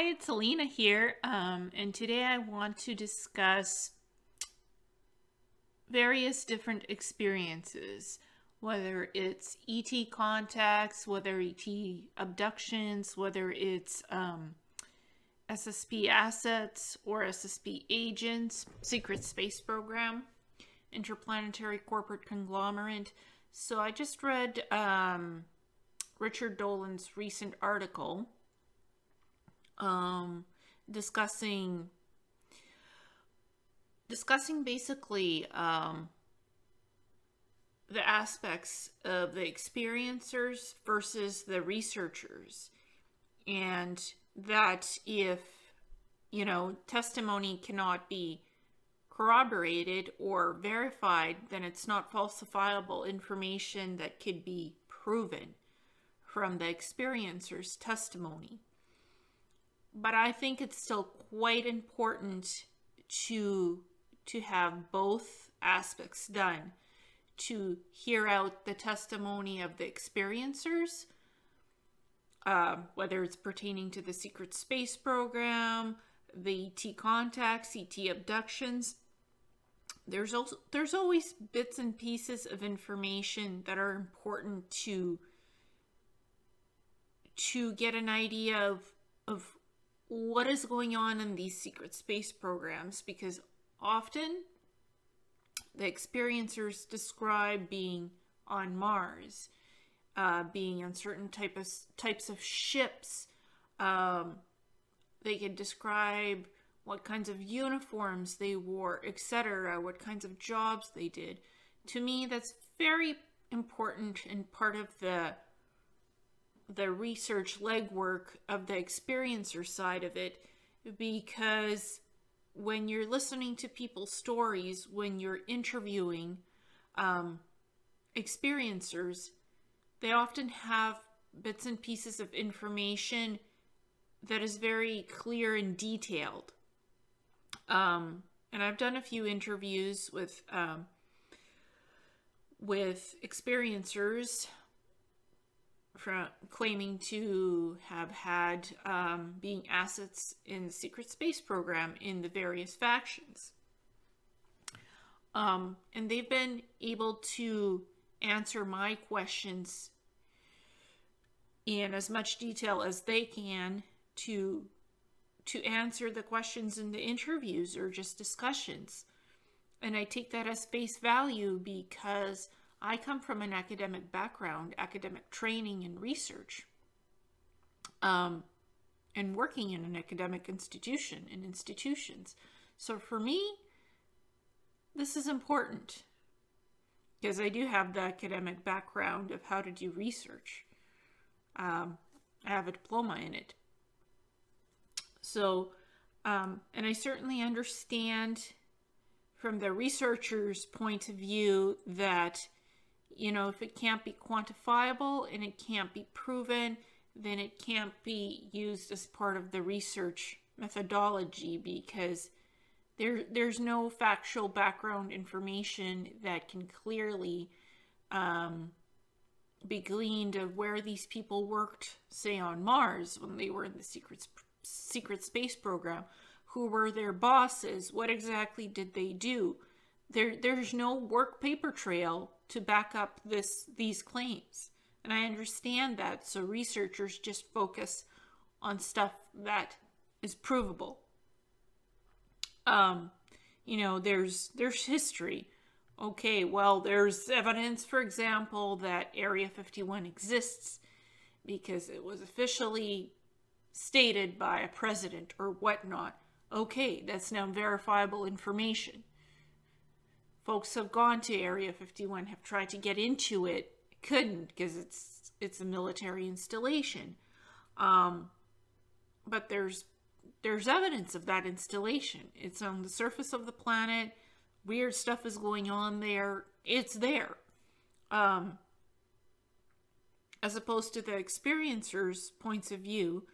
Hi, it's Ileana here, and today I want to discuss various different experiences, whether it's ET contacts, whether ET abductions, whether it's SSP assets or SSP agents, secret space program, interplanetary corporate conglomerate. So I just read Richard Dolan's recent article discussing basically the aspects of the experiencers versus the researchers, and that if testimony cannot be corroborated or verified, then it's not falsifiable information that could be proven from the experiencer's testimony. But I think it's still quite important to have both aspects done, to hear out the testimony of the experiencers, whether it's pertaining to the secret space program, the ET contacts, ET abductions. There's always bits and pieces of information that are important to get an idea of what is going on in these secret space programs, because often the experiencers describe being on Mars, being on certain types of ships. They can describe what kinds of uniforms they wore, etc., what kinds of jobs they did. To me, that's very important and part of the research legwork of the experiencer side of it, because when you're listening to people's stories, when you're interviewing experiencers, they often have bits and pieces of information that is very clear and detailed. And I've done a few interviews with experiencers claiming to have had being assets in the secret space program in the various factions. And they've been able to answer my questions in as much detail as they can to answer the questions in the interviews or just discussions. And I take that as face value because I come from an academic background, academic training and research, and working in an academic institution and institutions. So for me, this is important because I do have the academic background of how to do research. I have a diploma in it. So, and I certainly understand from the researcher's point of view that if it can't be quantifiable and it can't be proven, then it can't be used as part of the research methodology, because there's no factual background information that can clearly be gleaned of where these people worked, say on Mars when they were in the secret space program. Who were their bosses? What exactly did they do? There's no work paper trail to back up these claims. And I understand that, so researchers just focus on stuff that is provable. There's history. Okay, well, there's evidence, for example, that Area 51 exists because it was officially stated by a president or whatnot. Okay, that's now verifiable information. Folks have gone to Area 51, have tried to get into it, couldn't because it's a military installation. But there's evidence of that installation. It's on the surface of the planet. Weird stuff is going on there. It's there. As opposed to the experiencer's points of view,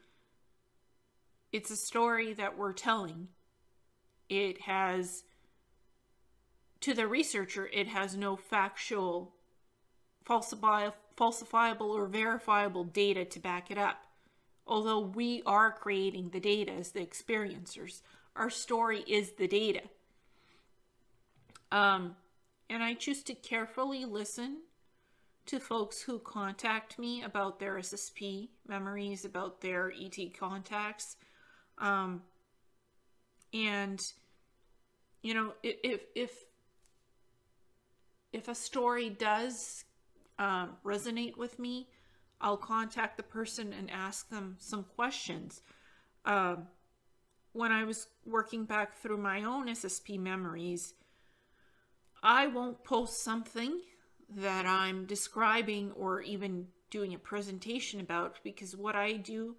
it's a story that we're telling. It has, to the researcher, it has no factual, falsifiable or verifiable data to back it up. Although we are creating the data as the experiencers, our story is the data. And I choose to carefully listen to folks who contact me about their SSP memories, about their ET contacts. And, you know, if a story does resonate with me, I'll contact the person and ask them some questions. When I was working back through my own SSP memories, I won't post something that I'm describing or even doing a presentation about, because what I do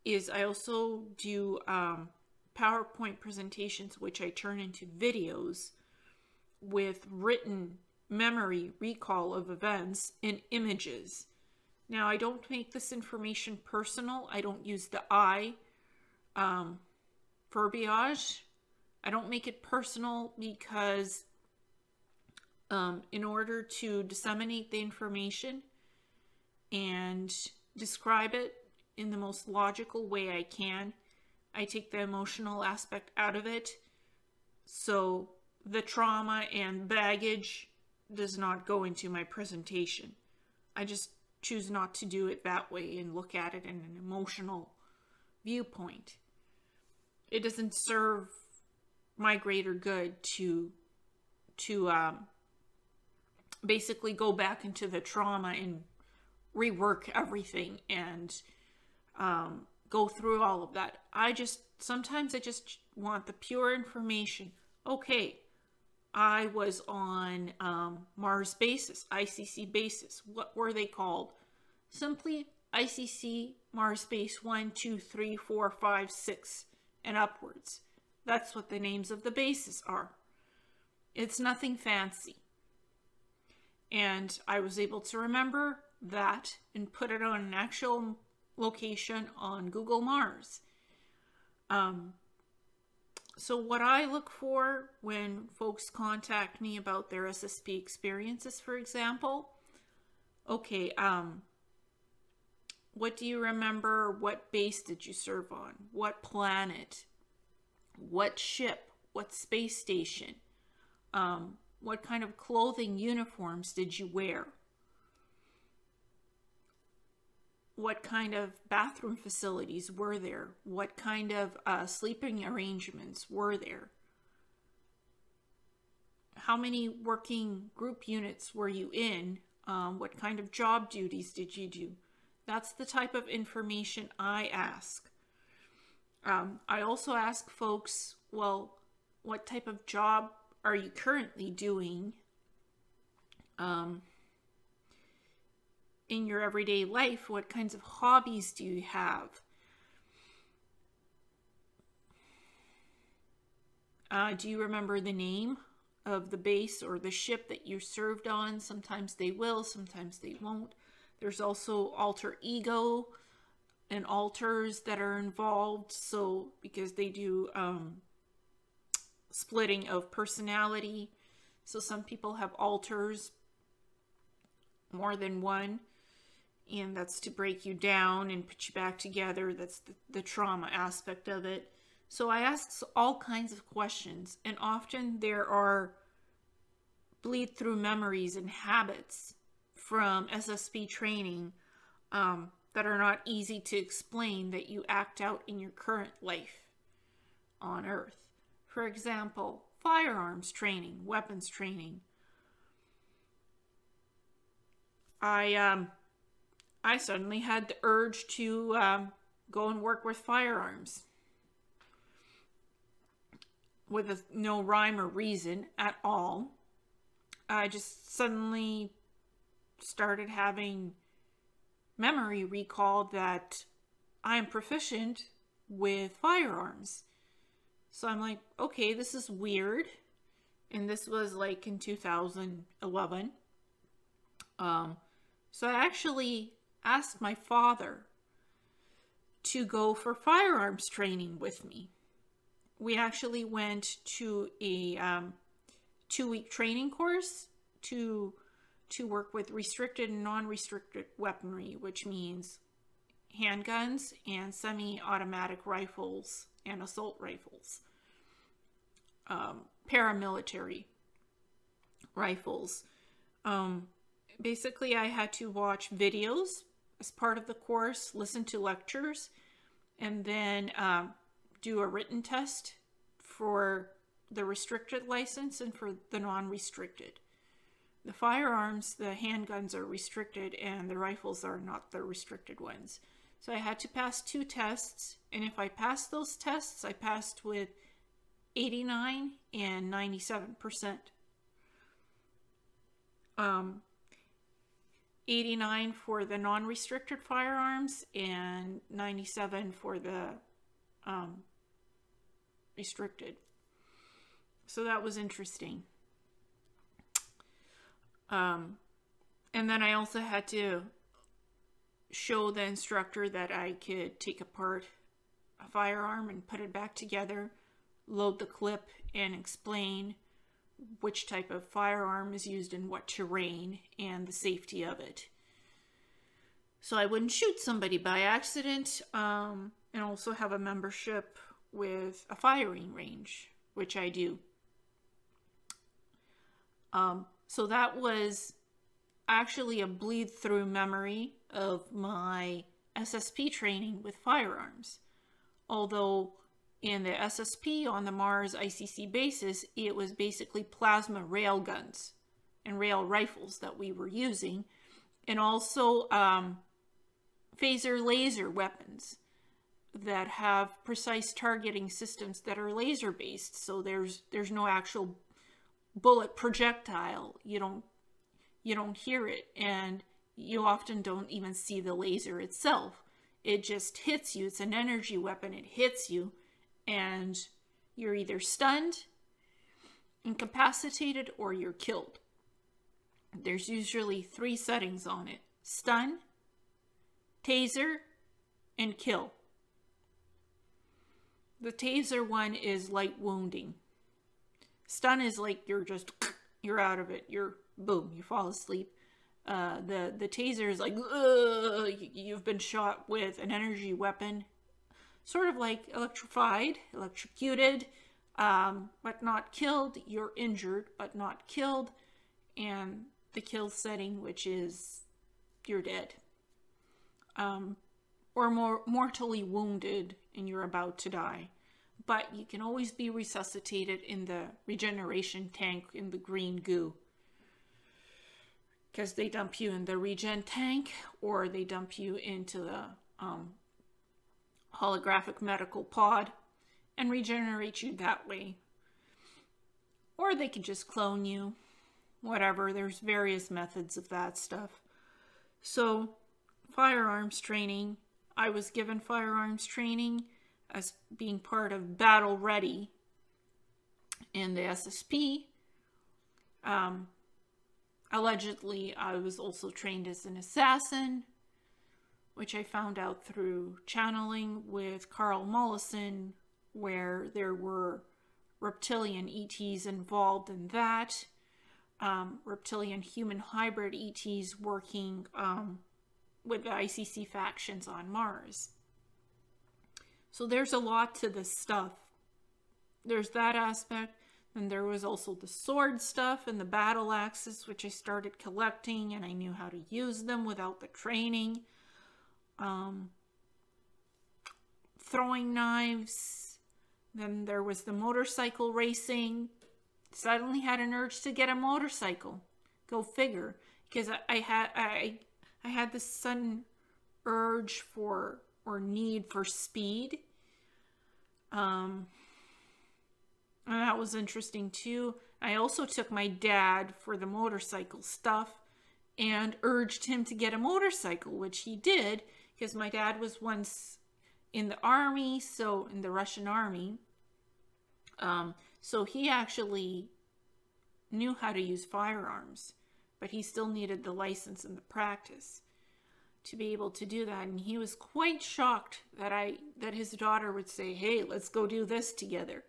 is I also do PowerPoint presentations, which I turn into videos with written memory recall of events and images. Now, I don't make this information personal. I don't use the I verbiage. I don't make it personal because in order to disseminate the information and describe it in the most logical way I can, I take the emotional aspect out of it. So the trauma and baggage does not go into my presentation. I just choose not to do it that way and look at it in an emotional viewpoint. It doesn't serve my greater good to basically go back into the trauma and rework everything and go through all of that. Sometimes I just want the pure information. Okay, I was on Mars basis, ICC basis. What were they called? Simply ICC Mars base 1, 2, 3, 4, 5, 6, and upwards. That's what the names of the bases are. It's nothing fancy. And I was able to remember that and put it on an actual location on Google Mars. So what I look for when folks contact me about their SSP experiences, for example, okay, what do you remember? What base did you serve on? What planet? What ship? What space station? What kind of clothing, uniforms did you wear? What kind of bathroom facilities were there? What kind of sleeping arrangements were there? How many working group units were you in? What kind of job duties did you do? That's the type of information I ask. I also ask folks, well, what type of job are you currently doing in your everyday life? What kinds of hobbies do you have? Do you remember the name of the base or the ship that you served on? Sometimes they will, sometimes they won't. There's also alter ego and alters that are involved. So because they do splitting of personality. So some people have alters, more than one, and that's to break you down and put you back together. That's the trauma aspect of it. So I ask all kinds of questions, and often there are bleed through memories and habits from SSP training that are not easy to explain, that you act out in your current life on Earth. For example, firearms training, weapons training. I suddenly had the urge to go and work with firearms with no rhyme or reason at all. I just suddenly started having memory recall that I am proficient with firearms. So I'm like, okay, this is weird. And this was like in 2011. So I actually asked my father to go for firearms training with me. We actually went to a 2-week training course to work with restricted and non-restricted weaponry, which means handguns and semi-automatic rifles and assault rifles, paramilitary rifles. Basically, I had to watch videos as part of the course, listen to lectures, and then do a written test for the restricted license and for the non-restricted. The firearms, the handguns are restricted, and the rifles are not the restricted ones. So I had to pass 2 tests, and if I passed those tests, I passed with 89 and 97%. 89 for the non-restricted firearms and 97 for the restricted. So that was interesting. And then I also had to show the instructor that I could take apart a firearm and put it back together, load the clip, and explain which type of firearm is used in what terrain and the safety of it. So I wouldn't shoot somebody by accident, and also have a membership with a firing range, which I do. So that was actually a bleed-through memory of my SSP training with firearms. Although in the SSP on the Mars ICC basis, it was basically plasma rail guns and rail rifles that we were using, and also phaser laser weapons that have precise targeting systems that are laser based. So there's no actual bullet projectile. You don't hear it, and you often don't even see the laser itself. It just hits you. It's an energy weapon. It hits you, and you're either stunned, incapacitated, or you're killed. There's usually 3 settings on it: stun, taser, and kill. The taser one is light wounding. Stun is like you're out of it. Boom, you fall asleep. The taser is like, you've been shot with an energy weapon, sort of like electrocuted, but not killed. You're injured, but not killed. And the kill setting, which is you're dead. Or more mortally wounded and you're about to die. But you can always be resuscitated in the regeneration tank in the green goo. Because they dump you in the regen tank, or they dump you into the holographic medical pod and regenerate you that way. Or they can just clone you. Whatever, there's various methods of that stuff. So, firearms training. I was given firearms training as being part of Battle Ready in the SSP. Allegedly, I was also trained as an assassin, which I found out through channeling with Carl Mollison, where there were reptilian ETs involved in that. Reptilian human hybrid ETs working with the ICC factions on Mars. So there's a lot to this stuff. There's that aspect. And there was also the sword stuff and the battle axes, which I started collecting, and I knew how to use them without the training. Throwing knives. Then there was the motorcycle racing. Suddenly had an urge to get a motorcycle. Go figure. Because I had this sudden urge for, or need for speed. And that was interesting too. I also took my dad for the motorcycle stuff and urged him to get a motorcycle, which he did, because my dad was once in the army, so in the Russian army. So he actually knew how to use firearms, but he still needed the license and the practice to be able to do that. And he was quite shocked that his daughter would say, "Hey, let's go do this together."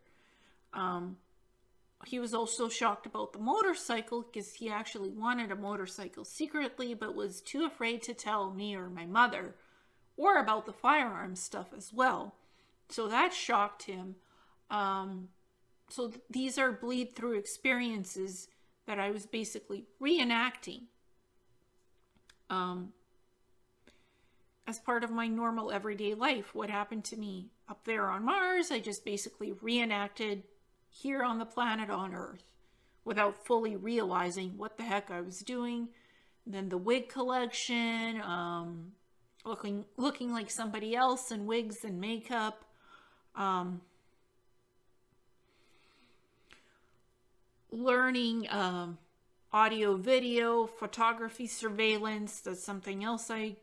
He was also shocked about the motorcycle because he actually wanted a motorcycle secretly, but was too afraid to tell me or my mother or about the firearm stuff as well. So that shocked him. So these are bleed through experiences that I was basically reenacting as part of my normal everyday life. What happened to me up there on Mars, I just basically reenacted here on the planet on Earth without fully realizing what the heck I was doing. And then the wig collection, looking like somebody else in wigs and makeup. Learning audio, video, photography, surveillance. That's something else I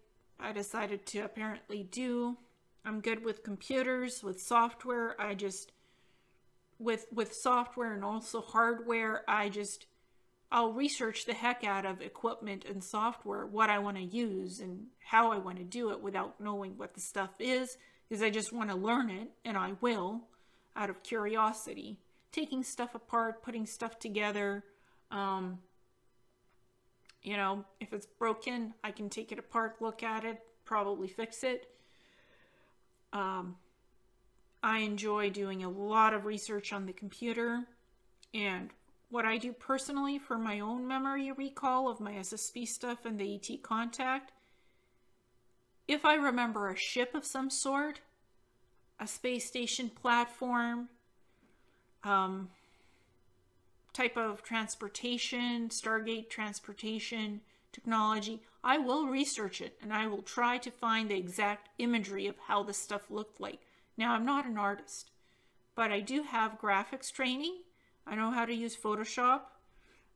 decided to apparently do. I'm good with computers, with software. With software and also hardware, I'll research the heck out of equipment and software, what I want to use and how I want to do it without knowing what the stuff is, because I just want to learn it, and I will, out of curiosity. Taking stuff apart, putting stuff together. You know, if it's broken, I can take it apart, look at it, probably fix it. I enjoy doing a lot of research on the computer, and what I do personally for my own memory recall of my SSP stuff and the ET contact, if I remember a ship of some sort, a space station platform, type of transportation, Stargate transportation technology, I will research it and I will try to find the exact imagery of how the stuff looked like. Now, I'm not an artist, but I do have graphics training. I know how to use Photoshop,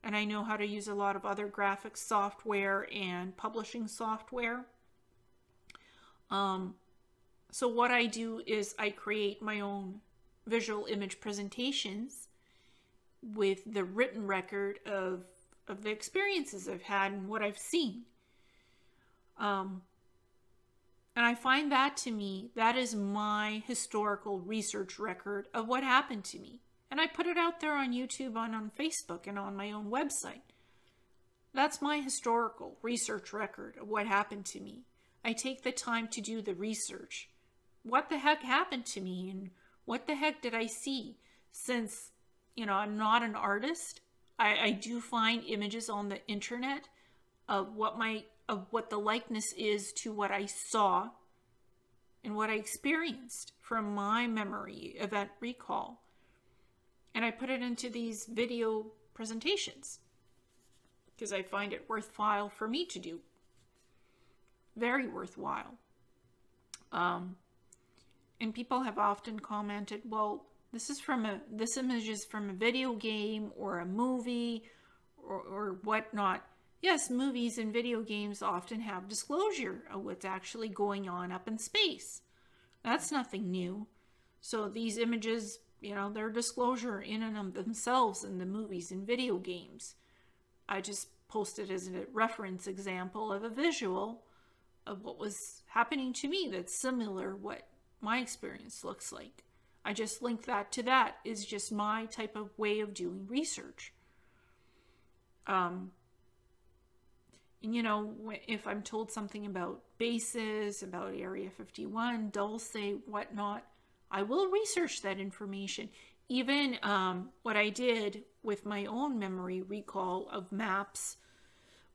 and I know how to use a lot of other graphics software and publishing software. So what I do is I create my own visual image presentations with the written record of the experiences I've had and what I've seen. And I find that, to me, that is my historical research record of what happened to me. And I put it out there on YouTube and on Facebook and on my own website. That's my historical research record of what happened to me. I take the time to do the research. What the heck happened to me, and what the heck did I see? Since, you know, I'm not an artist, I do find images on the internet of what the likeness is to what I saw and what I experienced from my memory event recall. And I put it into these video presentations because I find it worthwhile for me to do. Very worthwhile. And people have often commented, well, this image is from a video game or a movie or whatnot. Yes, movies and video games often have disclosure of what's actually going on up in space. That's nothing new. So these images, you know, they're disclosure in and of themselves in the movies and video games. I just posted as a reference example of a visual of what was happening to me that's similar what my experience looks like. I just link that to that. Is just my type of way of doing research. And you know, if I'm told something about bases, about Area 51, Dulce, whatnot, I will research that information. Even what I did with my own memory recall of maps,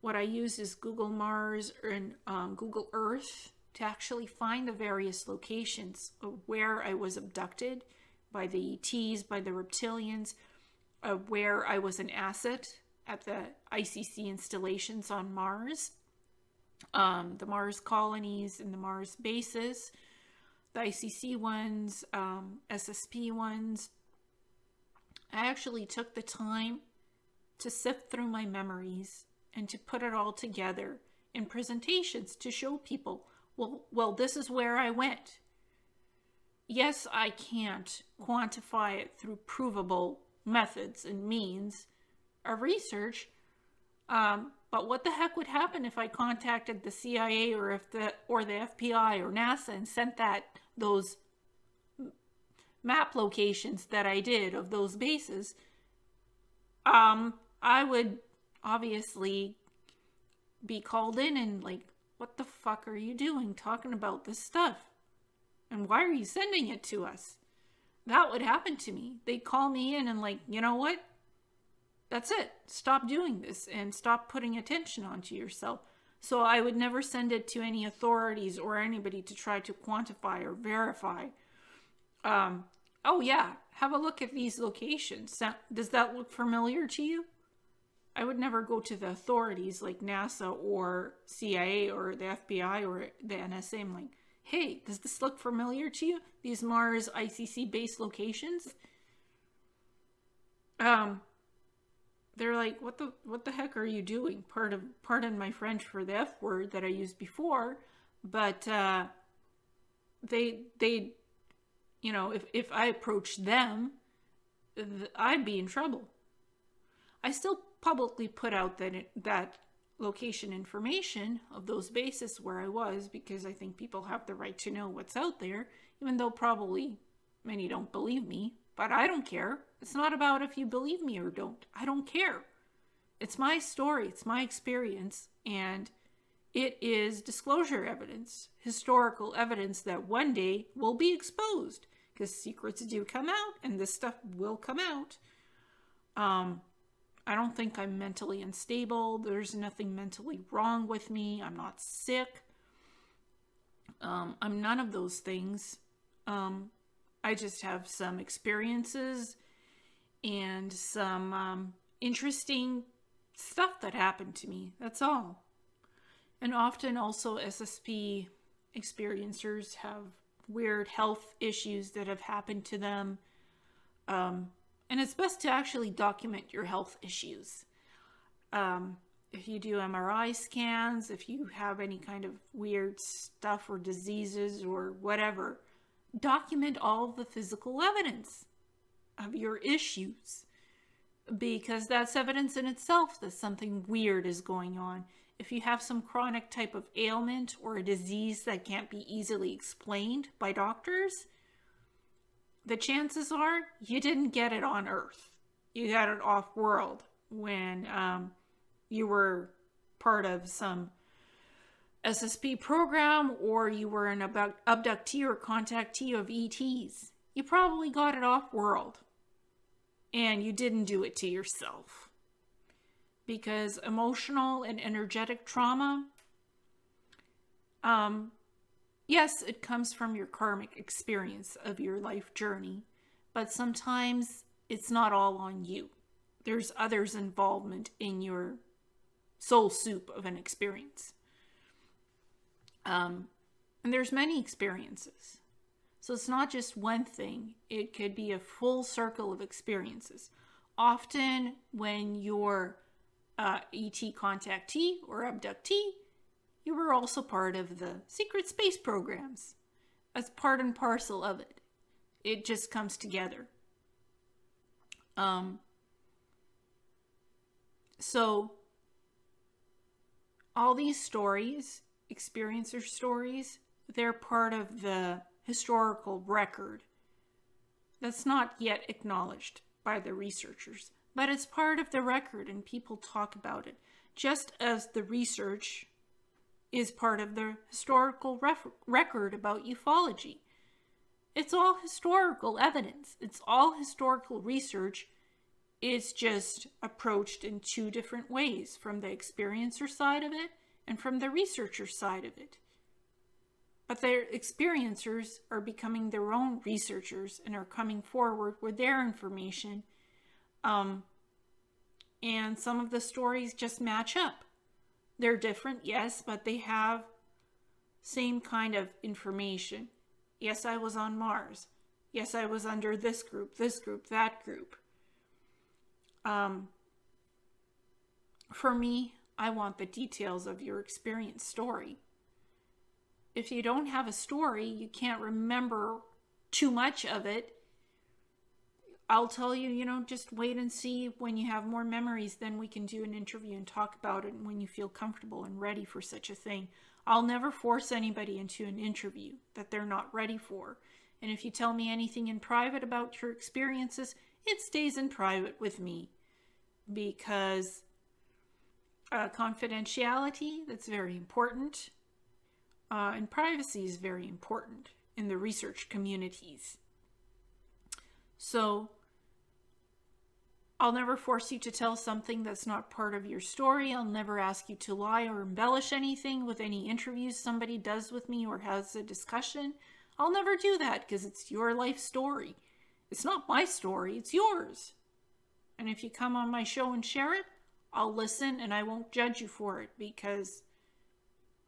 what I used is Google Mars and Google Earth to actually find the various locations of where I was abducted by the ETs, by the reptilians, where I was an asset at the ICC installations on Mars, the Mars colonies and the Mars bases, the ICC ones, SSP ones. I actually took the time to sift through my memories and to put it all together in presentations to show people, well, this is where I went. Yes, I can't quantify it through provable methods and means of research, but what the heck would happen if I contacted the CIA or the FBI or NASA and sent those map locations that I did of those bases? I would obviously be called in and like, what the fuck are you doing talking about this stuff? And why are you sending it to us? That would happen to me. They'd call me in and like, you know what? That's it. Stop doing this and stop putting attention onto yourself. So I would never send it to any authorities or anybody to try to quantify or verify. Oh yeah, have a look at these locations. Does that look familiar to you? I would never go to the authorities like NASA or CIA or the FBI or the NSA. I'm like, hey, does this look familiar to you? These Mars ICC base locations? They're like, what the heck are you doing? Pardon my French for the F word that I used before, but they you know, if I approached them, I'd be in trouble. I still publicly put out that location information of those bases where I was, because I think people have the right to know what's out there, even though probably many don't believe me. But I don't care. It's not about if you believe me or don't. I don't care. It's my story. It's my experience. And it is disclosure evidence, historical evidence that one day will be exposed, because secrets do come out and this stuff will come out. I don't think I'm mentally unstable. There's nothing mentally wrong with me. I'm not sick. I'm none of those things. I just have some experiences and some interesting stuff that happened to me. That's all. And often also SSP experiencers have weird health issues that have happened to them. And it's best to actually document your health issues. If you do MRI scans, if you have any kind of weird stuff or diseases or whatever, document all the physical evidence of your issues, because that's evidence in itself that something weird is going on. If you have some chronic type of ailment or a disease that can't be easily explained by doctors, the chances are you didn't get it on Earth. You got it off-world when you were part of some SSP program, or you were an abductee or contactee of ETs. You probably got it off-world, and you didn't do it to yourself. Because emotional and energetic trauma, yes, it comes from your karmic experience of your life journey, but sometimes it's not all on you. There's others' involvement in your soul soup of an experience. And there's many experiences. So it's not just one thing. It could be a full circle of experiences. Often when you're ET contactee or abductee, you were also part of the secret space programs as part and parcel of it. It just comes together. So all these stories, experiencer stories, they're part of the historical record that's not yet acknowledged by the researchers, but it's part of the record and people talk about it, just as the research is part of the historical record about ufology. It's all historical evidence. It's all historical research. It's just approached in two different ways, from the experiencer side of it and from the researcher side of it. But their experiencers are becoming their own researchers and are coming forward with their information. And some of the stories just match up. They're different, yes, but they have same kind of information. Yes, I was on Mars. Yes, I was under this group, that group. For me, I want the details of your experience story. If you don't have a story, you can't remember too much of it. I'll tell you, just wait and see. When you have more memories, then we can do an interview and talk about it, and when you feel comfortable and ready for such a thing. I'll never force anybody into an interview that they're not ready for. And if you tell me anything in private about your experiences, it stays in private with me, because confidentiality, that's very important. And privacy is very important in the research communities. So I'll never force you to tell something that's not part of your story. I'll never ask you to lie or embellish anything with any interviews somebody does with me or has a discussion. I'll never do that because it's your life story. It's not my story, it's yours. And if you come on my show and share it, I'll listen and I won't judge you for it because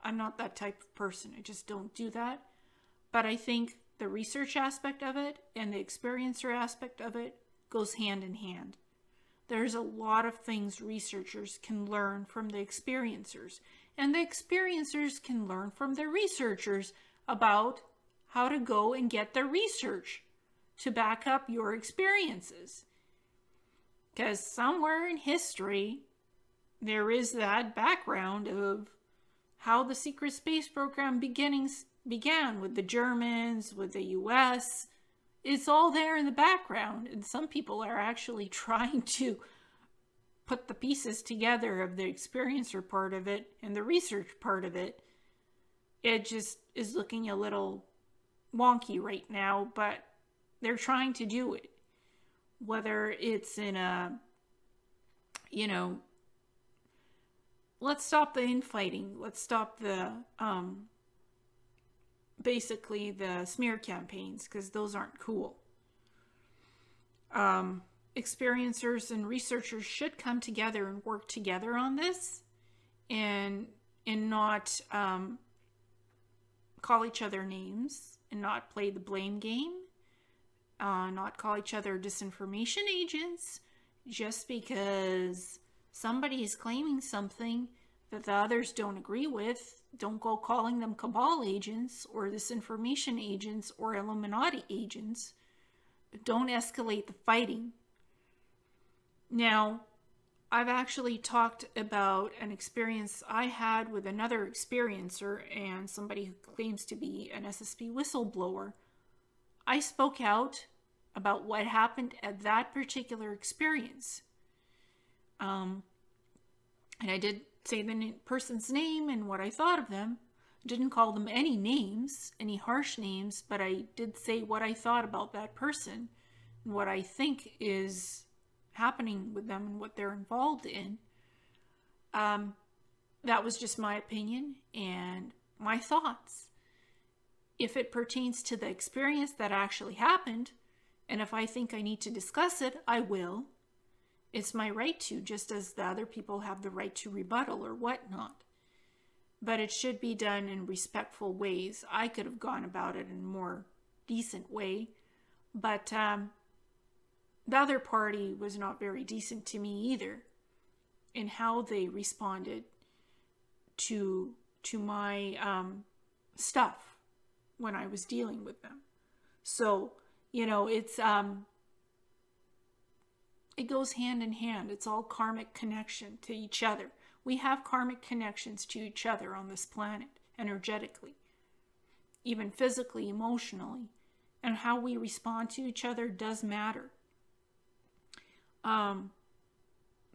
I'm not that type of person. I just don't do that. But I think the research aspect of it and the experiencer aspect of it goes hand in hand. There's a lot of things researchers can learn from the experiencers, and the experiencers can learn from the researchers about how to go and get the research to back up your experiences. Because somewhere in history, there is that background of how the secret space program began with the Germans, with the US. It's all there in the background, and some people are actually trying to put the pieces together of the experiencer part of it and the research part of it. It just is looking a little wonky right now, but they're trying to do it. Whether it's in a, let's stop the infighting, let's stop the, basically the smear campaigns, because those aren't cool. Experiencers and researchers should come together and work together on this and not call each other names and not play the blame game, not call each other disinformation agents just because somebody is claiming something that the others don't agree with. Don't go calling them cabal agents or disinformation agents or Illuminati agents. Don't escalate the fighting. Now, I've actually talked about an experience I had with another experiencer and somebody who claims to be an SSP whistleblower. I spoke out about what happened at that particular experience. And I did say the person's name and what I thought of them. Didn't call them any names, any harsh names, but I did say what I thought about that person and what I think is happening with them and what they're involved in. That was just my opinion and my thoughts. If it pertains to the experience that actually happened, and if I think I need to discuss it, I will. It's my right to, just as the other people have the right to rebuttal or whatnot. But it should be done in respectful ways. I could have gone about it in a more decent way, but the other party was not very decent to me either in how they responded to my stuff when I was dealing with them. So, it's it goes hand in hand. It's all karmic connection to each other. We have karmic connections to each other on this planet, energetically, even physically, emotionally, and how we respond to each other does matter.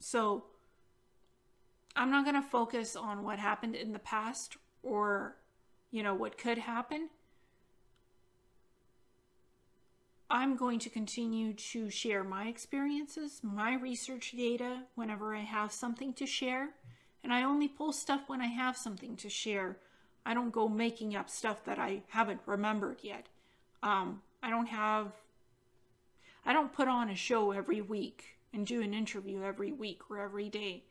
So I'm not going to focus on what happened in the past or, what could happen. I'm going to continue to share my experiences, my research data whenever I have something to share. And I only post stuff when I have something to share. I don't go making up stuff that I haven't remembered yet. I don't put on a show every week and do an interview every week or every day.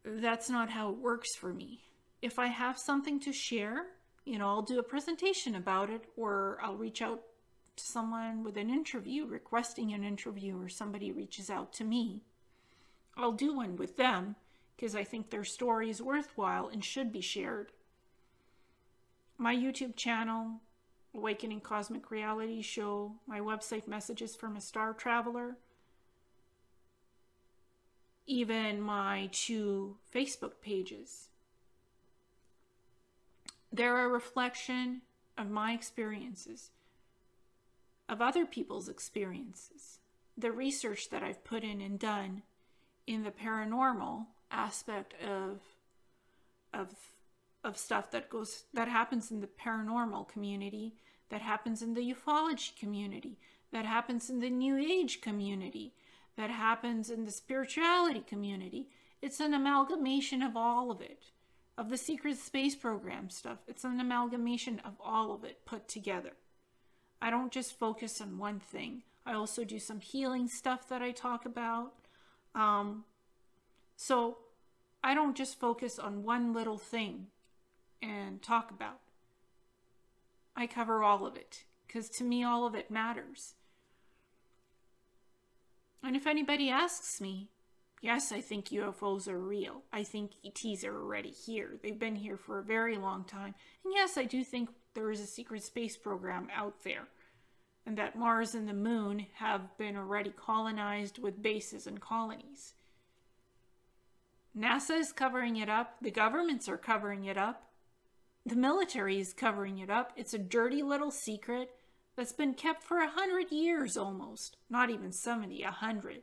That's not how it works for me. If I have something to share, I'll do a presentation about it, or I'll reach out to someone with an interview, requesting an interview, or somebody reaches out to me. I'll do one with them because I think their story is worthwhile and should be shared. My YouTube channel, Awakening Cosmic Reality Show, my website, Messages from a Star Traveler, even my 2 Facebook pages. They're a reflection of my experiences, of other people's experiences, the research that I've put in and done in the paranormal aspect of of stuff that happens in the paranormal community, that happens in the ufology community, that happens in the New Age community, that happens in the spirituality community. It's an amalgamation of all of it, of the secret space program stuff. It's an amalgamation of all of it put together. I don't just focus on one thing. I also do some healing stuff that I talk about. So I don't just focus on one little thing and talk about. I cover all of it, because to me all of it matters. And if anybody asks me, yes, I think UFOs are real. I think ETs are already here. They've been here for a very long time. And yes, I do think there is a secret space program out there, and that Mars and the Moon have been already colonized with bases and colonies. NASA is covering it up. The governments are covering it up. The military is covering it up. It's a dirty little secret that's been kept for 100 years almost. Not even 70, 100.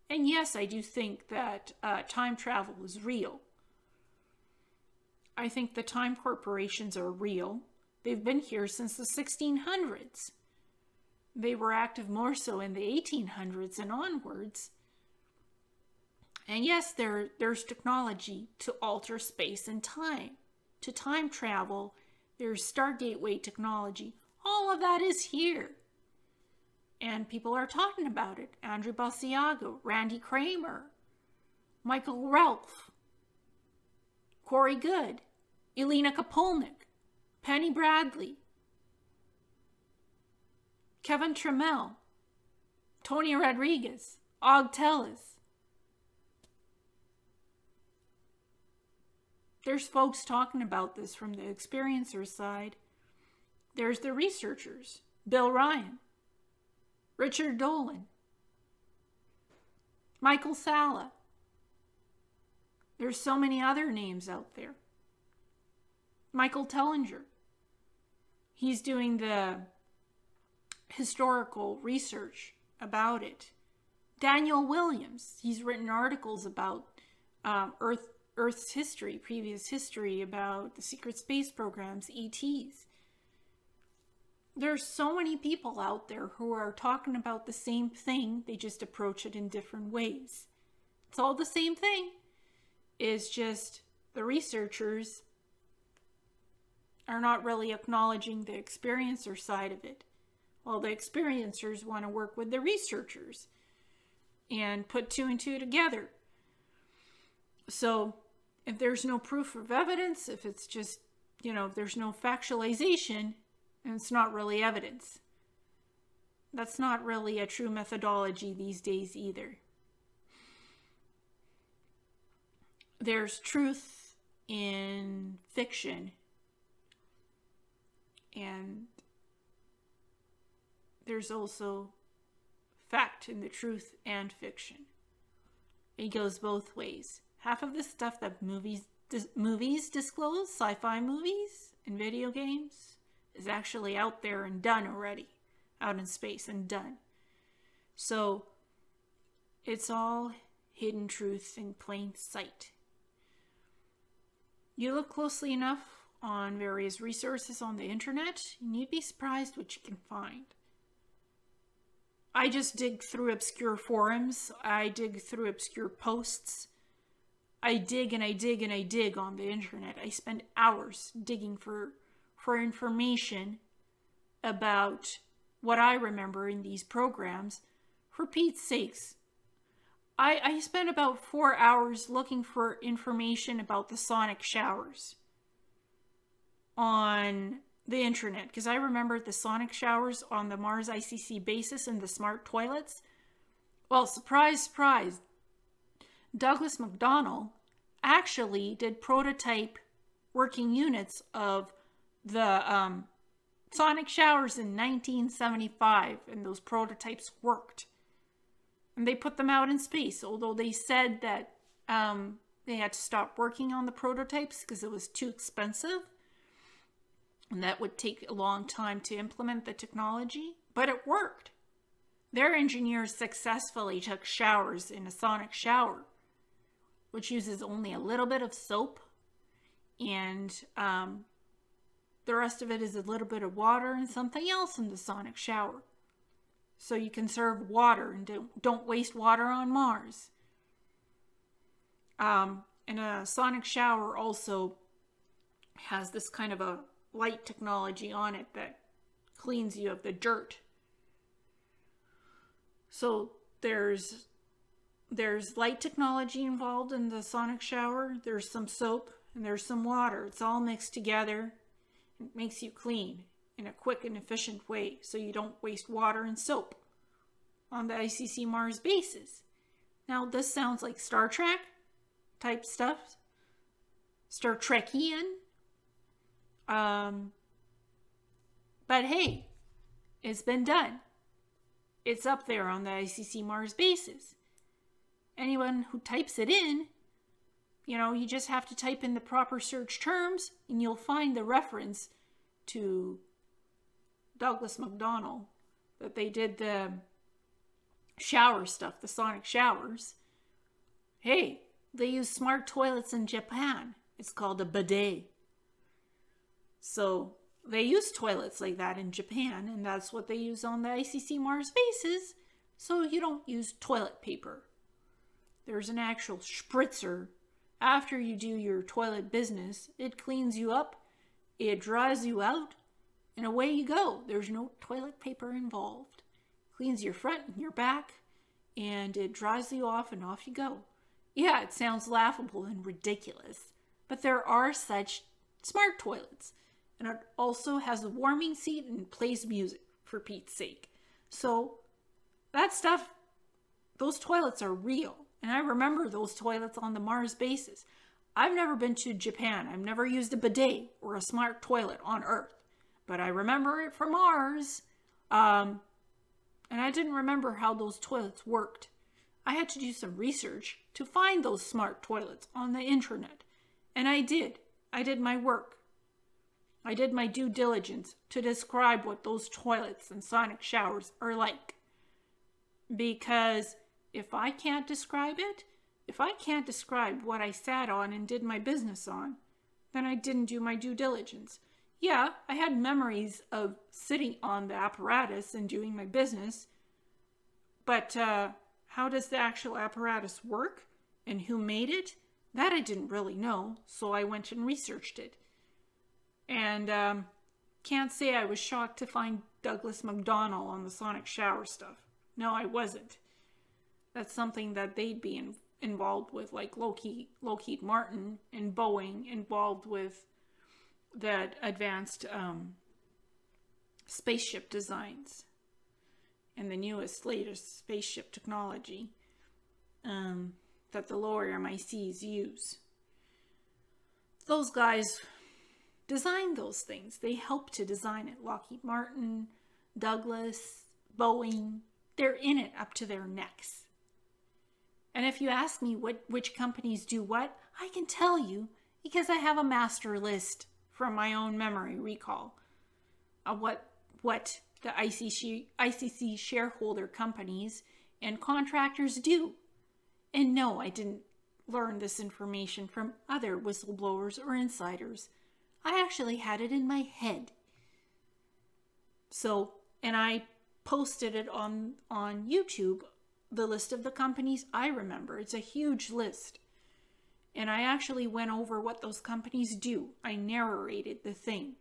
And yes, I do think that time travel is real. I think the time corporations are real. They've been here since the 1600s. They were active more so in the 1800s and onwards. And yes, there's technology to alter space and time, to time travel. There's Stargateway technology. All of that is here. And people are talking about it. Andrew Basiago, Randy Kramer, Michael Ralph, Corey Good, Ileana Kapolnik, Penny Bradley, Kevin Trammell, Tony Rodriguez, Og Tellis. There's folks talking about this from the experiencer side. There's the researchers, Bill Ryan, Richard Dolan, Michael Salla. There's so many other names out there. Michael Tellinger. He's doing the historical research about it. Daniel Williams. He's written articles about Earth's history, previous history, about the secret space programs, ETs. There's so many people out there who are talking about the same thing. They just approach it in different ways. It's all the same thing. It's just the researchers are not really acknowledging the experiencer side of it, while the experiencers want to work with the researchers and put two and two together. So if there's no proof of evidence, if it's just, if there's no factualization, and it's not really evidence. That's not really a true methodology these days either. There's truth in fiction, and there's also fact in the truth and fiction. It goes both ways. Half of the stuff that movies disclose, sci-fi movies and video games, is actually out there and done already, out in space and done. So it's all hidden truth in plain sight. You look closely enough on various resources on the internet, and you'd be surprised what you can find. I just dig through obscure forums. I dig through obscure posts. I dig and I dig and I dig on the internet. I spend hours digging for information about what I remember in these programs. For Pete's sakes, I spent about 4 hours looking for information about the sonic showers on the internet, because I remember the sonic showers on the Mars ICC basis and the smart toilets. Well, surprise, surprise, Douglas McDonnell actually did prototype working units of the sonic showers in 1975, and those prototypes worked. And they put them out in space, although they said that they had to stop working on the prototypes because it was too expensive, and that would take a long time to implement the technology, but it worked. Their engineers successfully took showers in a sonic shower, which uses only a little bit of soap and the rest of it is a little bit of water and something else in the sonic shower. So you conserve water and don't waste water on Mars. And a sonic shower also has this kind of a light technology on it that cleans you of the dirt. So there's light technology involved in the sonic shower. There's some soap and there's some water. It's all mixed together. It makes you clean in a quick and efficient way, so you don't waste water and soap on the ICC Mars bases. Now, this sounds like Star Trek type stuff, Star Trekian. But hey, it's been done. It's up there on the ICC Mars bases. Anyone who types it in, you just have to type in the proper search terms and you'll find the reference to Douglas MacDonald, that they did the shower stuff, the sonic showers. Hey, they use smart toilets in Japan. It's called a bidet. So they use toilets like that in Japan, and that's what they use on the ICC Mars bases, so you don't use toilet paper. There's an actual spritzer. After you do your toilet business, it cleans you up, it dries you out, and away you go. There's no toilet paper involved. Cleans your front and your back, and it dries you off, and off you go. Yeah, it sounds laughable and ridiculous, but there are such smart toilets. And it also has a warming seat and plays music, for Pete's sake. So that stuff, those toilets are real. And I remember those toilets on the Mars bases. I've never been to Japan. I've never used a bidet or a smart toilet on Earth. But I remember it from Mars. And I didn't remember how those toilets worked. I had to do some research to find those smart toilets on the internet. And I did. I did my work. I did my due diligence to describe what those toilets and sonic showers are like. Because if I can't describe it, if I can't describe what I sat on and did my business on, then I didn't do my due diligence. Yeah, I had memories of sitting on the apparatus and doing my business, but how does the actual apparatus work and who made it? That I didn't really know, so I went and researched it. And can't say I was shocked to find Douglas MacDonald on the sonic shower stuff. No, I wasn't. That's something that they'd be involved with, like Lockheed Martin and Boeing involved with that advanced spaceship designs and the newest, latest spaceship technology that the lower MICs use. Those guys design those things. They help to design it. Lockheed Martin, Douglas, Boeing, they're in it up to their necks. And if you ask me which companies do what, I can tell you because I have a master list from my own memory recall of what the ICC shareholder companies and contractors do. And no, I didn't learn this information from other whistleblowers or insiders. I actually had it in my head. So, and I posted it on YouTube, the list of the companies I remember. It's a huge list. And I actually went over what those companies do. I narrated the thing.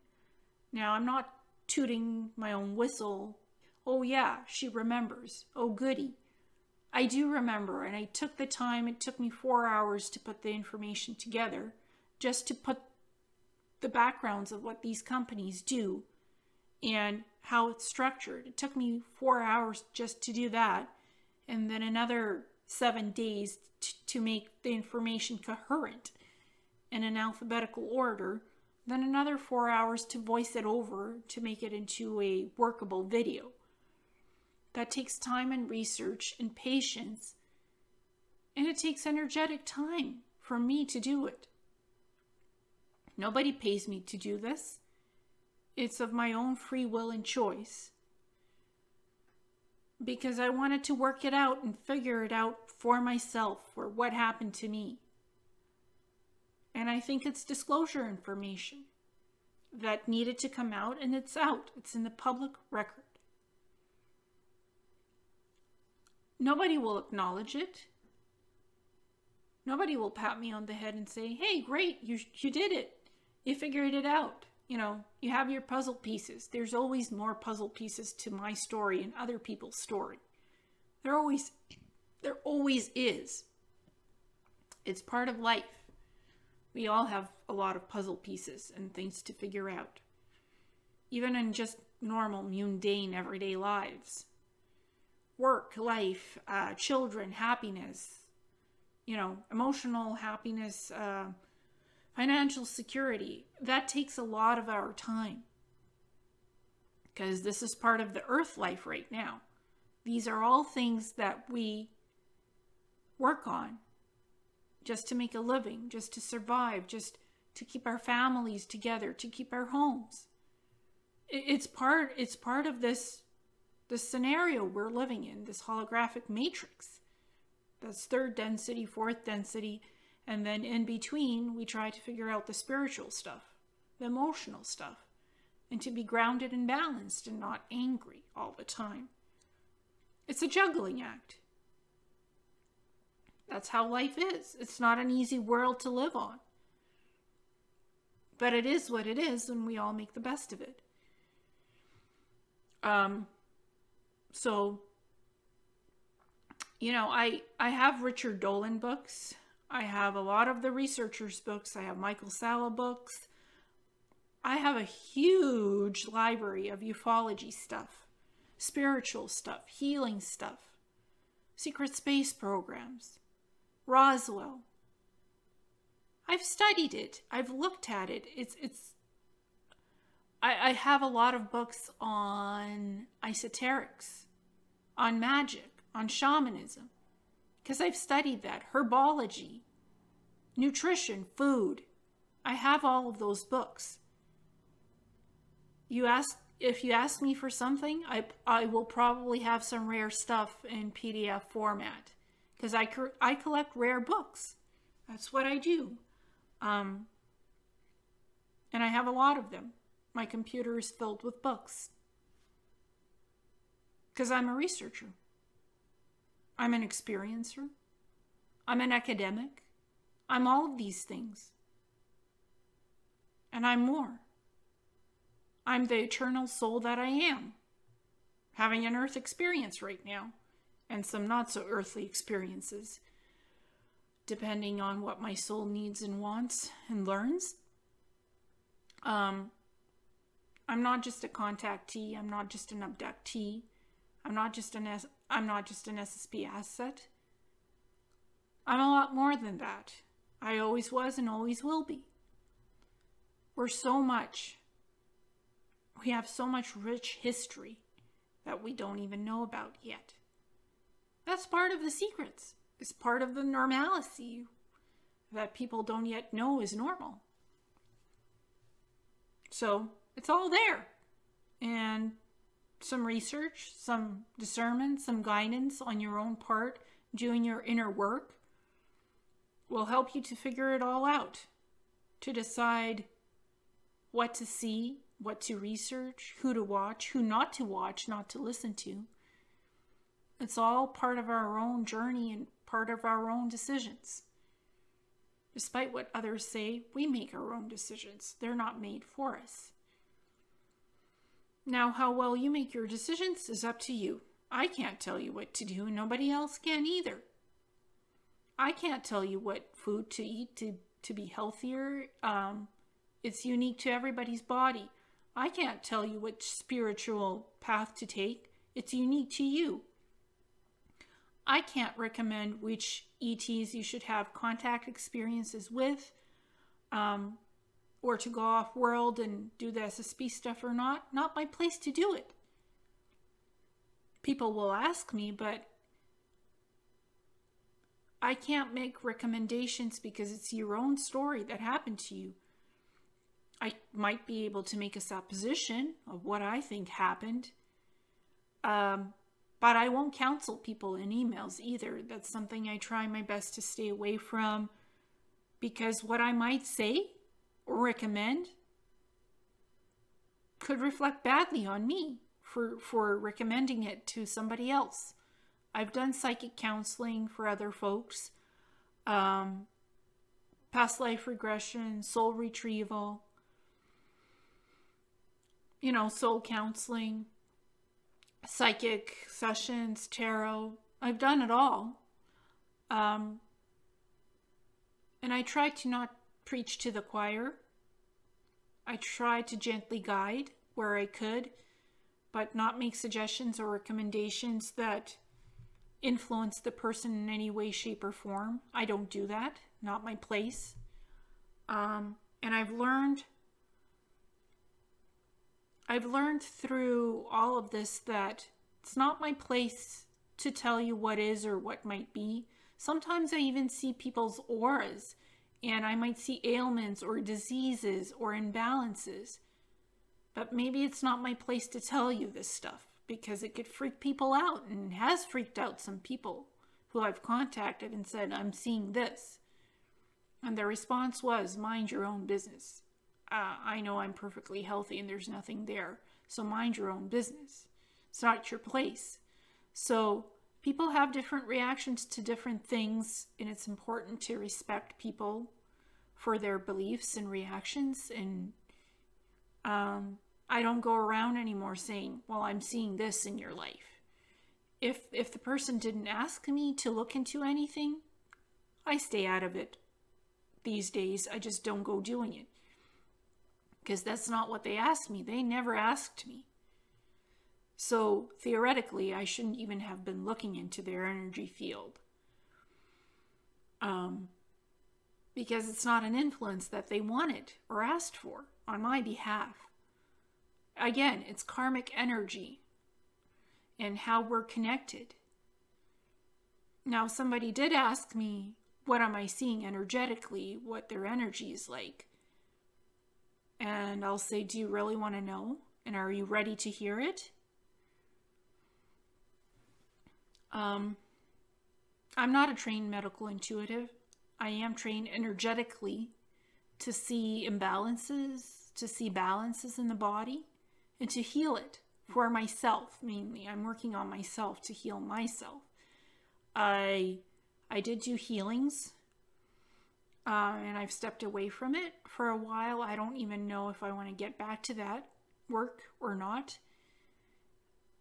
Now, I'm not tooting my own whistle. Oh yeah, she remembers. Oh goody. I do remember, and I took the time. It took me 4 hours to put the information together, just to put the backgrounds of what these companies do and how it's structured. It took me 4 hours just to do that, and then another 7 days to make the information coherent in an alphabetical order, then another 4 hours to voice it over to make it into a workable video. That takes time and research and patience, and it takes energetic time for me to do it. Nobody pays me to do this. It's of my own free will and choice. Because I wanted to work it out and figure it out for myself, for what happened to me. And I think it's disclosure information that needed to come out, and it's out. It's in the public record. Nobody will acknowledge it. Nobody will pat me on the head and say, hey, great, you did it. You figured it out. You know, you have your puzzle pieces. There's always more puzzle pieces to my story and other people's story. There always is. It's part of life. We all have a lot of puzzle pieces and things to figure out. Even in just normal, mundane, everyday lives. Work, life, children, happiness, you know, emotional happiness, financial security. That takes a lot of our time. Because this is part of the earth life right now. These are all things that we work on just to make a living, just to survive, just to keep our families together, to keep our homes. It's part of this scenario we're living in, this holographic matrix. That's third density, fourth density, and then in between, we try to figure out the spiritual stuff, the emotional stuff, and to be grounded and balanced and not angry all the time. It's a juggling act. That's how life is. It's not an easy world to live on. But it is what it is, and we all make the best of it. So, you know, I have Richard Dolan books. I have a lot of the researchers' books. I have Michael Salla books. I have a huge library of ufology stuff, spiritual stuff, healing stuff, secret space programs, Roswell. I've studied it. I've looked at it. I have a lot of books on esoterics, on magic, on shamanism, because I've studied that. Herbology, nutrition, food. I have all of those books. If you ask me for something, I will probably have some rare stuff in PDF format, because I collect rare books. That's what I do. And I have a lot of them. My computer is filled with books. Because I'm a researcher. I'm an experiencer. I'm an academic. I'm all of these things. And I'm more. I'm the eternal soul that I am. Having an earth experience right now. And some not so earthly experiences. Depending on what my soul needs and wants and learns. I'm not just a contactee. I'm not just an abductee. I'm not just an SSP asset. I'm a lot more than that. I always was and always will be. We're so much. We have so much rich history that we don't even know about yet. That's part of the secrets. It's part of the normalcy that people don't yet know is normal. So it's all there. And some research, some discernment, some guidance on your own part, doing your inner work, will help you to figure it all out. To decide what to see, what to research, who to watch, who not to watch, not to listen to. It's all part of our own journey and part of our own decisions. Despite what others say, we make our own decisions. They're not made for us. Now, how well you make your decisions is up to you. I can't tell you what to do, and nobody else can either. I can't tell you what food to eat to be healthier. It's unique to everybody's body. I can't tell you what spiritual path to take. It's unique to you. I can't recommend which ETs you should have contact experiences with, or to go off world and do the SSP stuff or not. Not my place to do it. People will ask me, but I can't make recommendations because it's your own story that happened to you. I might be able to make a supposition of what I think happened, but I won't counsel people in emails either. That's something I try my best to stay away from. because what I might say or recommend could reflect badly on me for recommending it to somebody else. I've done psychic counseling for other folks, past life regression, soul retrieval, soul counseling, psychic sessions, tarot. I've done it all. And I try to not preach to the choir. I try to gently guide where I could, but not make suggestions or recommendations that influence the person in any way, shape, or form. I don't do that. Not my place. And I've learned through all of this that it's not my place to tell you what is or what might be. Sometimes I even see people's auras, and I might see ailments or diseases or imbalances. But maybe it's not my place to tell you this stuff, because it could freak people out, and has freaked out some people who I've contacted and said, I'm seeing this. And their response was, mind your own business. I know I'm perfectly healthy and there's nothing there. So mind your own business. It's not your place. So people have different reactions to different things, and it's important to respect people for their beliefs and reactions. And I don't go around anymore saying, well, I'm seeing this in your life. If the person didn't ask me to look into anything, I stay out of it these days. I just don't go doing it, because that's not what they asked me. They never asked me. So theoretically, I shouldn't even have been looking into their energy field, because it's not an influence that they wanted or asked for on my behalf. Again, it's karmic energy and how we're connected. Now, somebody did ask me, what am I seeing energetically, what their energy is like? And I'll say, do you really want to know? And are you ready to hear it? I'm not a trained medical intuitive. I am trained energetically to see imbalances, to see balances in the body, and to heal it for myself, mainly. I'm working on myself to heal myself. I did do healings, and I've stepped away from it for a while. I don't even know if I want to get back to that work or not.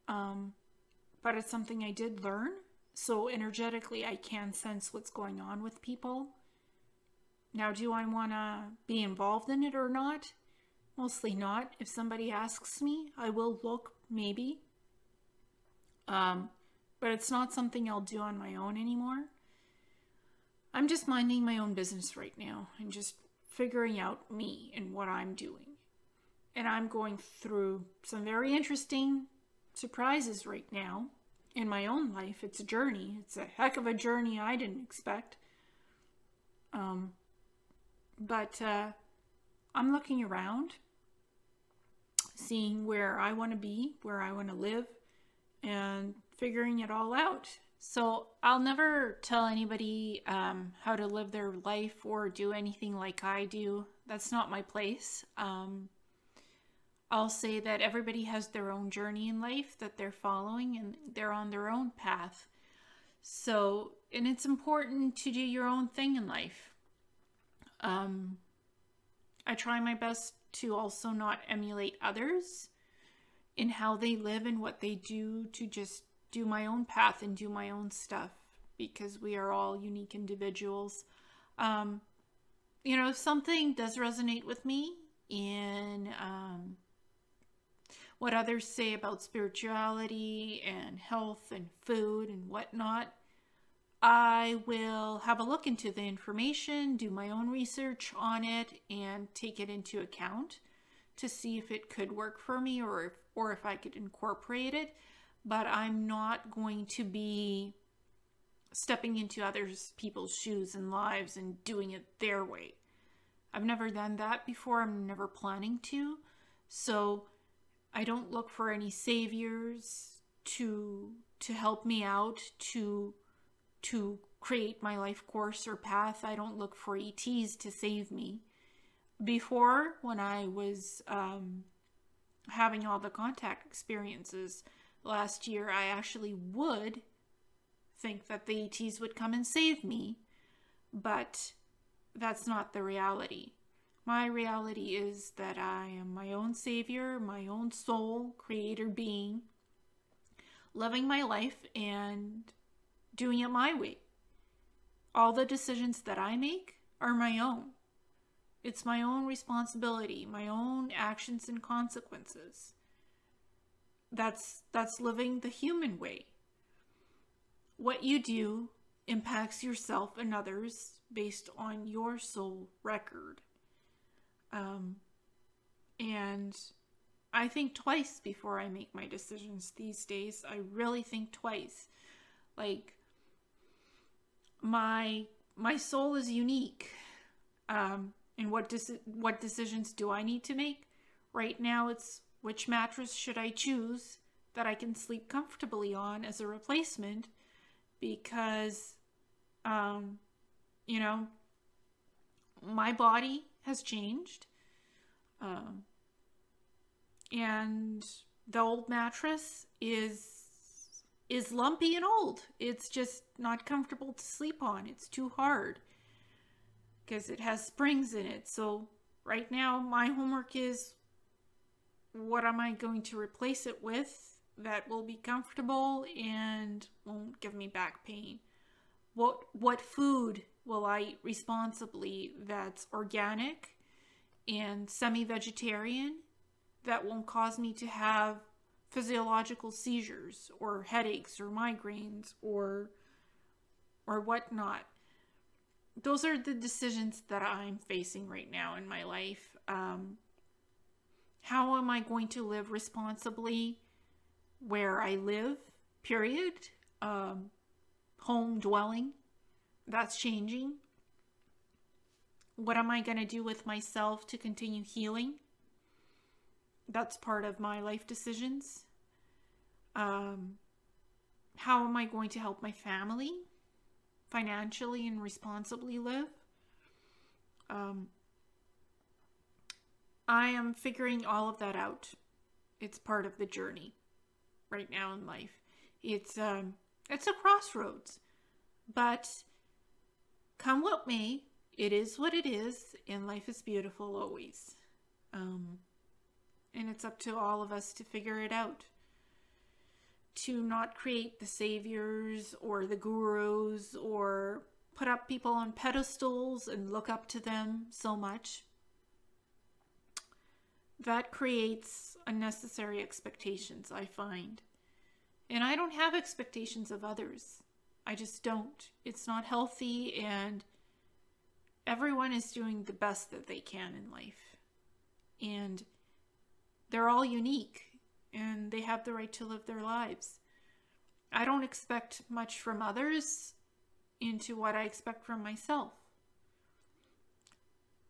But it's something I did learn. So energetically, I can sense what's going on with people. Now, do I want to be involved in it or not? Mostly not. If somebody asks me, I will look, maybe. But it's not something I'll do on my own anymore. I'm just minding my own business right now and just figuring out me and what I'm doing. And I'm going through some very interesting surprises right now in my own life. It's a journey. It's a heck of a journey I didn't expect. But I'm looking around, seeing where I want to be, where I want to live, and figuring it all out. So I'll never tell anybody how to live their life or do anything like I do. That's not my place. I'll say that everybody has their own journey in life that they're following, and they're on their own path. So, and it's important to do your own thing in life. I try my best to also not emulate others in how they live and what they do, to just do my own path and do my own stuff, because we are all unique individuals. If something does resonate with me in what others say about spirituality and health and food and whatnot, I will have a look into the information, do my own research on it, and take it into account to see if it could work for me or if I could incorporate it. But I'm not going to be stepping into other people's shoes and lives and doing it their way. I've never done that before. I'm never planning to. So I don't look for any saviors to help me out, to create my life course or path. I don't look for ETs to save me. Before, when I was having all the contact experiences last year, I actually would think that the ETs would come and save me, but that's not the reality. My reality is that I am my own savior, my own soul, creator being, living my life and doing it my way. All the decisions that I make are my own. It's my own responsibility, my own actions and consequences. That's living the human way. What you do impacts yourself and others based on your soul record. And I think twice before I make my decisions these days. I really think twice. Like, my soul is unique. And what decisions do I need to make? Right now, it's which mattress should I choose that I can sleep comfortably on as a replacement, because, you know, my body has changed. And the old mattress is lumpy and old. It's just not comfortable to sleep on. It's too hard because it has springs in it. So right now my homework is, what am I going to replace it with that will be comfortable and won't give me back pain? What food will I eat responsibly that's organic and semi-vegetarian that won't cause me to have physiological seizures or headaches or migraines or whatnot? Those are the decisions that I'm facing right now in my life. How am I going to live responsibly where I live, period? Home dwelling, that's changing. What am I going to do with myself to continue healing? That's part of my life decisions. How am I going to help my family financially and responsibly live? I am figuring all of that out. It's part of the journey right now in life. It's a crossroads, but come what may, it is what it is, and life is beautiful always. And it's up to all of us to figure it out. To not create the saviors or the gurus or put up people on pedestals and look up to them so much. That creates unnecessary expectations, I find. And I don't have expectations of others. I just don't. It's not healthy, and everyone is doing the best that they can in life. And they're all unique, and they have the right to live their lives. I don't expect much from others into what I expect from myself.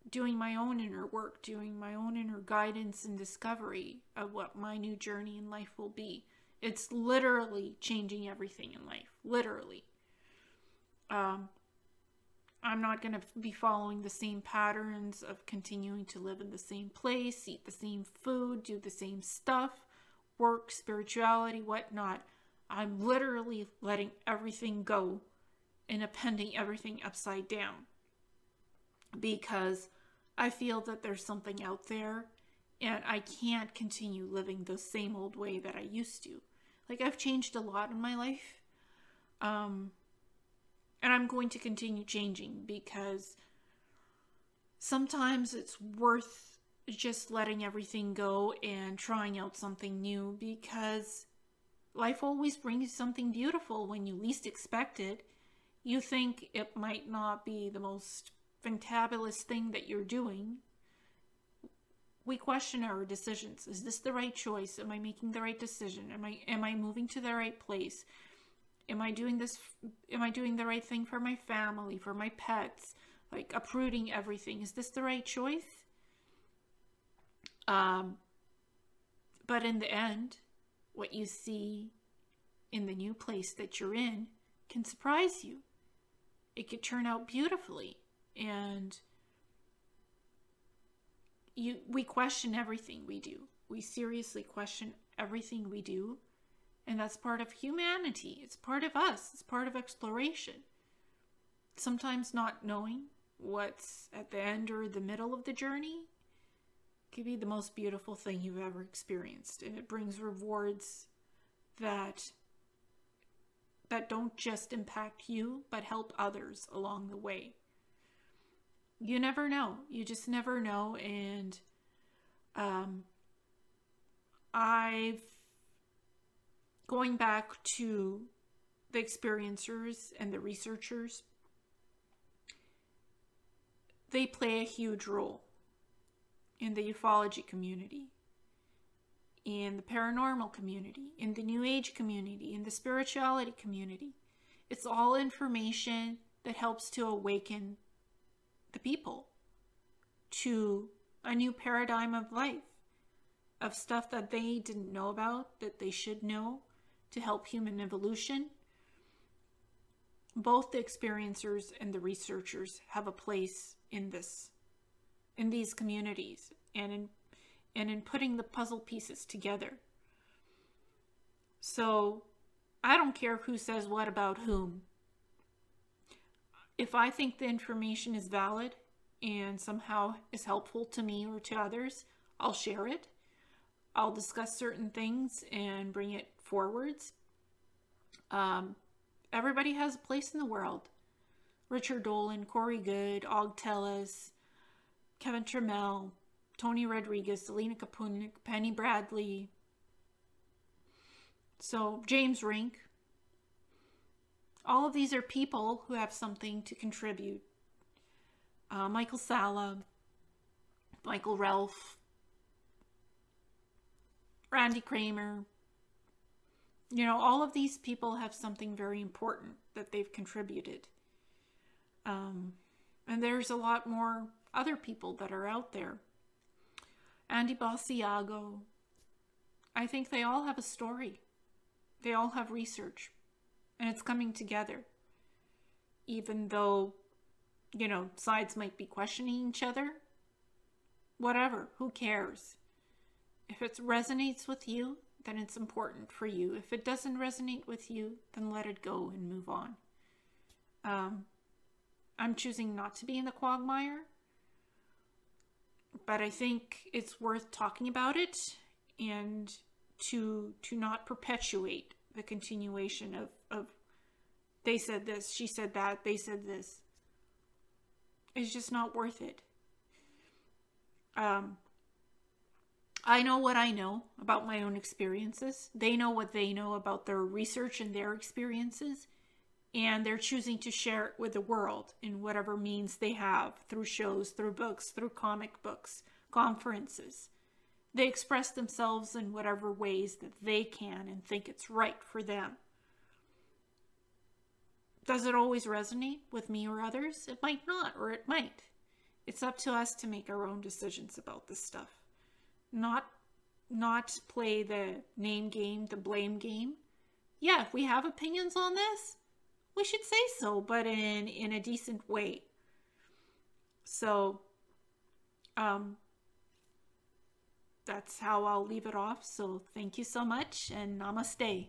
Doing my own inner work, doing my own inner guidance and discovery of what my new journey in life will be. It's literally changing everything in life. Literally. I'm not going to be following the same patterns of continuing to live in the same place, eat the same food, do the same stuff, work, spirituality, whatnot. I'm literally letting everything go and appending everything upside down, because I feel that there's something out there and I can't continue living the same old way that I used to. Like, I've changed a lot in my life. And I'm going to continue changing, because sometimes it's worth just letting everything go and trying out something new, because life always brings something beautiful when you least expect it. You think it might not be the most fantabulous thing that you're doing. We question our decisions. Is this the right choice? Am I making the right decision? Am I moving to the right place? Am I doing this? Am I doing the right thing for my family, for my pets? Like, uprooting everything. Is this the right choice? But in the end, what you see in the new place that you're in can surprise you. it could turn out beautifully. And we question everything we do. We seriously question everything we do. And that's part of humanity. It's part of us. It's part of exploration. Sometimes not knowing what's at the end or the middle of the journey can be the most beautiful thing you've ever experienced. And it brings rewards that don't just impact you, but help others along the way. You never know. You just never know. And going back to the experiencers and the researchers, they play a huge role in the ufology community, in the paranormal community, in the New Age community, in the spirituality community. It's all information that helps to awaken the people to a new paradigm of life, of stuff that they didn't know about, that they should know to help human evolution. Both the experiencers and the researchers have a place in these communities, and in putting the puzzle pieces together. So I don't care who says what about whom. If I think the information is valid and somehow is helpful to me or to others, I'll share it. I'll discuss certain things and bring it forwards. Everybody has a place in the world. Richard Dolan, Corey Good, Og Tellis, Kevin Trammell, Tony Rodriguez, Ileana Kapunik, Penny Bradley, so James Rink. All of these are people who have something to contribute. Michael Sala, Michael Ralph, Randy Kramer. You know, all of these people have something very important that they've contributed. And there's a lot more other people that are out there. Andy Basiago. I think they all have a story. They all have research. And it's coming together. Even though, you know, sides might be questioning each other. Whatever. Who cares? If it resonates with you, then it's important for you. If it doesn't resonate with you, then let it go and move on. I'm choosing not to be in the quagmire, but I think it's worth talking about it, and to not perpetuate the continuation of they said this, she said that, they said this. It's just not worth it. I know what I know about my own experiences. They know what they know about their research and their experiences. And they're choosing to share it with the world in whatever means they have, through shows, through books, through comic books, conferences. They express themselves in whatever ways that they can and think it's right for them. Does it always resonate with me or others? It might not, or it might. It's up to us to make our own decisions about this stuff. Not play the name game, the blame game. Yeah, if we have opinions on this, we should say so, but in a decent way. So, that's how I'll leave it off. So thank you so much, and namaste.